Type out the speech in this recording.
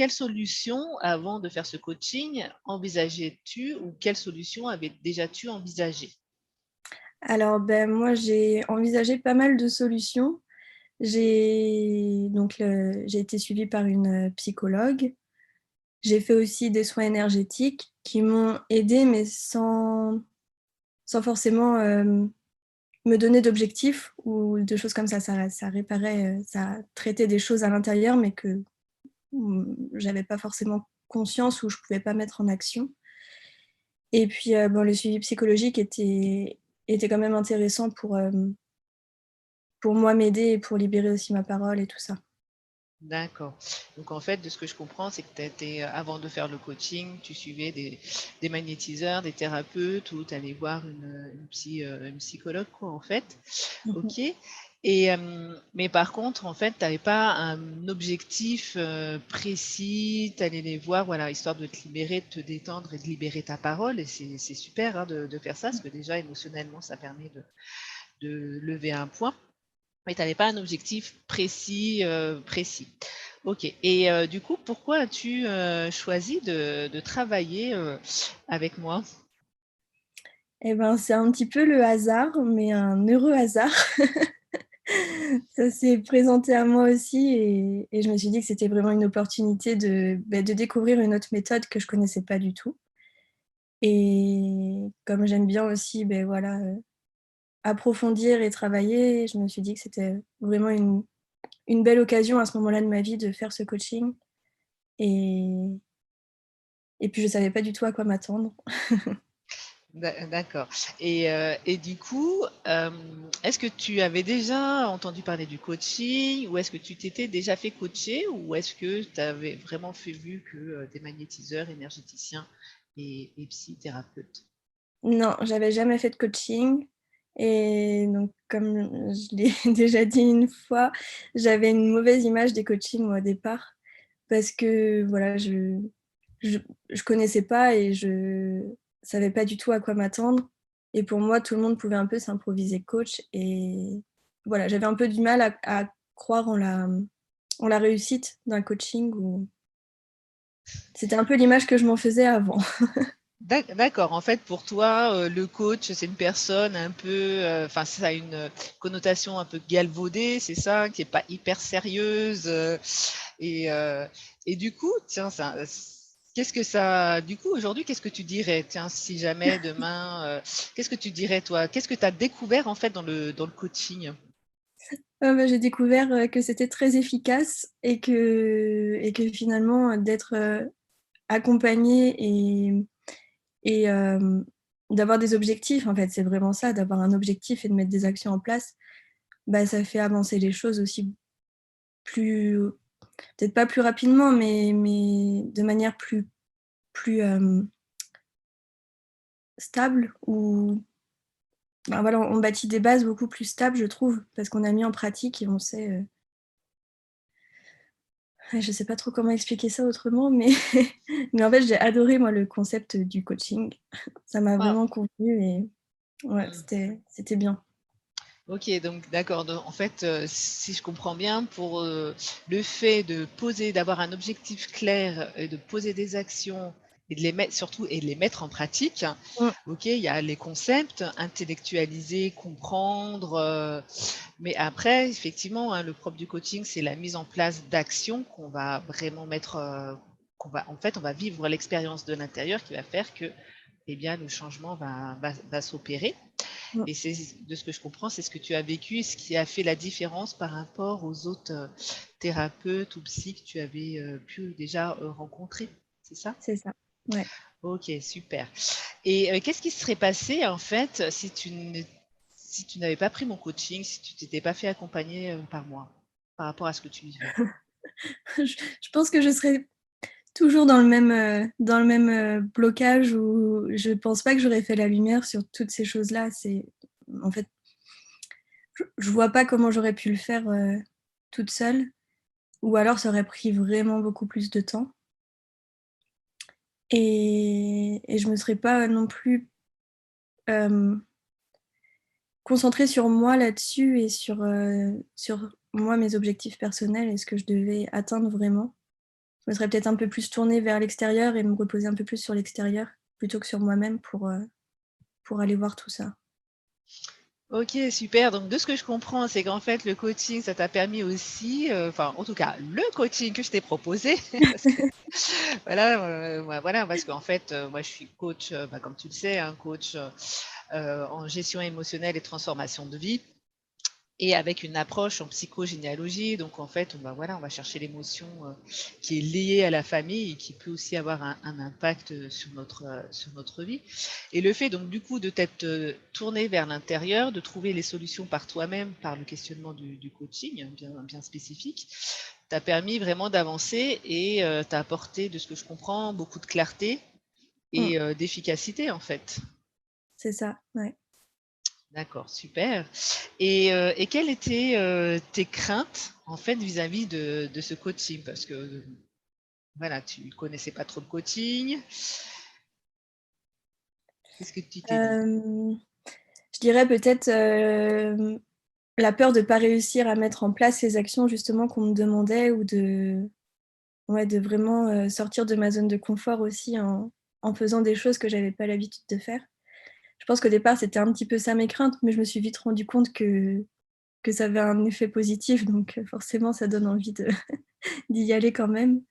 quelle solution, avant de faire ce coaching, envisageais-tu ou quelle solution avais déjà-tu envisagé? Alors, moi, j'ai envisagé pas mal de solutions. J'ai été suivie par une, psychologue. J'ai fait aussi des soins énergétiques qui m'ont aidée, mais sans forcément, me donner d'objectifs ou de choses comme ça. Ça réparait, ça traitait des choses à l'intérieur, mais que, j'avais pas forcément conscience ou je pouvais pas mettre en action. Et puis, bon, le suivi psychologique était quand même intéressant pour moi m'aider et pour libérer aussi ma parole et tout ça. D'accord. Donc en fait, de ce que je comprends, c'est que tu étais, avant de faire le coaching, tu suivais des magnétiseurs, des thérapeutes ou tu allais voir une psychologue quoi, en fait. Mmh mh. OK et mais par contre, en fait, tu avais pas un objectif, précis, tu allais les voir, voilà, histoire de te libérer, de te détendre et de libérer ta parole et c'est super, hein, de faire ça, parce que déjà émotionnellement, ça permet de lever un point. Mais tu avais pas un objectif précis, précis. OK et du coup, pourquoi as-tu, choisi de travailler, avec moi? Et ben, c'est un petit peu le hasard, mais un heureux hasard. Ça s'est présenté à moi aussi et je me suis dit que c'était vraiment une opportunité de découvrir une autre méthode que je connaissais pas du tout et comme j'aime bien aussi, voilà, approfondir et travailler, je me suis dit que c'était vraiment une belle occasion à ce moment-là de ma vie de faire ce coaching et puis je savais pas du tout à quoi m'attendre. D'accord et du coup, est-ce que tu avais déjà entendu parler du coaching ou est-ce que tu t'étais déjà fait coacher ou est-ce que tu avais vraiment fait vu que, des magnétiseurs, énergéticiens et psychothérapeutes? Non, j'avais jamais fait de coaching et donc comme je l'ai déjà dit une fois, j'avais une mauvaise image des coachings moi au départ parce que voilà, je je connaissais pas et je savais pas du tout à quoi m'attendre et pour moi, tout le monde pouvait un peu s'improviser coach et voilà, j'avais un peu du mal à croire en la réussite d'un coaching ou c'était un peu l'image que je m'en faisais avant. D'accord. En fait, pour toi, le coach, c'est une personne un peu, enfin, ça a une, connotation un peu galvaudée, c'est ça? Qui est pas hyper sérieuse, et heu et du coup, tiens, ça qu'est-ce que ça du coup, aujourd'hui, qu'est-ce que tu dirais? Tiens, si jamais demain, qu'est-ce que tu dirais, toi? Qu'est-ce que tu as découvert, en fait, dans le coaching? J'ai découvert, que c'était très efficace et que finalement, d'être, accompagnée et d'avoir des objectifs, en fait, c'est vraiment ça, d'avoir un objectif et de mettre des actions en place, ça fait avancer les choses aussi plus peut-être pas plus rapidement, mais de manière plus stable ou voilà, on bâtit des bases beaucoup plus stables, je trouve, parce qu'on a mis en pratique et on sait, ouais, je sais pas trop comment expliquer ça autrement, mais mais en fait, j'ai adoré moi le concept du coaching. Ça m'a Waouh! vraiment convenu et ouais, Mmh. c'était bien. OK, donc d'accord, donc en fait, si je comprends bien, pour, le fait de poser, d'avoir un objectif clair et de poser des actions et de les mettre surtout et de les mettre en pratique, Mmh, OK, il y a les concepts, intellectualiser, comprendre, mais après effectivement, hein, le propre du coaching, c'est la mise en place d'actions qu'on va vraiment mettre, qu'on va en fait, on va vivre l'expérience de l'intérieur qui va faire que, eh bien, le changement va s'opérer. mmh. Et c'est de ce que je comprends, c'est ce que tu as vécu et ce qui a fait la différence par rapport aux autres, thérapeutes ou psy que tu avais, pu déjà, rencontrer, c'est ça? C'est ça, ouais. OK, super et qu'est-ce qui se serait passé en fait si tu n'avais pas pris mon coaching, si tu t'étais pas fait accompagner, par moi, par rapport à ce que tu vivais? Je pense que je serais toujours dans le même, blocage où je pense pas que j'aurais fait la lumière sur toutes ces choses-là. C'est en fait, je vois pas comment j'aurais pu le faire, toute seule ou alors ça aurait pris vraiment beaucoup plus de temps et je me serais pas non plus, hem, concentrée sur moi là-dessus et sur moi, mes objectifs personnels et ce que je devais atteindre vraiment. me serais peut-être un peu plus tournée vers l'extérieur et me reposer un peu plus sur l'extérieur plutôt que sur moi-même pour aller voir tout ça. OK, super. Donc de ce que je comprends, c'est qu'en fait, le coaching, ça t'a permis aussi, enfin, en tout cas, le coaching que je t'ai proposé, parce que voilà, voilà, parce qu'en fait, moi, je suis coach, bah, comme tu le sais, hein, coach, en gestion émotionnelle et transformation de vie. Et avec une approche en psychogénéalogie, donc en fait, voilà, on va chercher l'émotion, qui est liée à la famille et qui peut aussi avoir un impact, sur notre vie. Et le fait donc du coup de t'être, tournée vers l'intérieur, de trouver les solutions par toi-même, par le questionnement du coaching, bien spécifique, t'a permis vraiment d'avancer et t'a apporté, de ce que je comprends, beaucoup de clarté Mmh, et d'efficacité en fait. c'est ça, ouais. D'accord, super. Et quelles étaient, tes craintes, en fait, vis-à-vis de ce coaching? Parce que, voilà, tu connaissais pas trop le coaching. Qu'est-ce que tu t'es dit? Hem, je dirais peut-être, la peur de pas réussir à mettre en place les actions justement qu'on me demandait ou de vraiment, sortir de ma zone de confort aussi en faisant des choses que j'avais pas l'habitude de faire. Je pense qu'au départ, c'était un petit peu ça mes craintes, mais je me suis vite rendu compte que ça avait un effet positif, donc forcément ça donne envie de d'y aller quand même.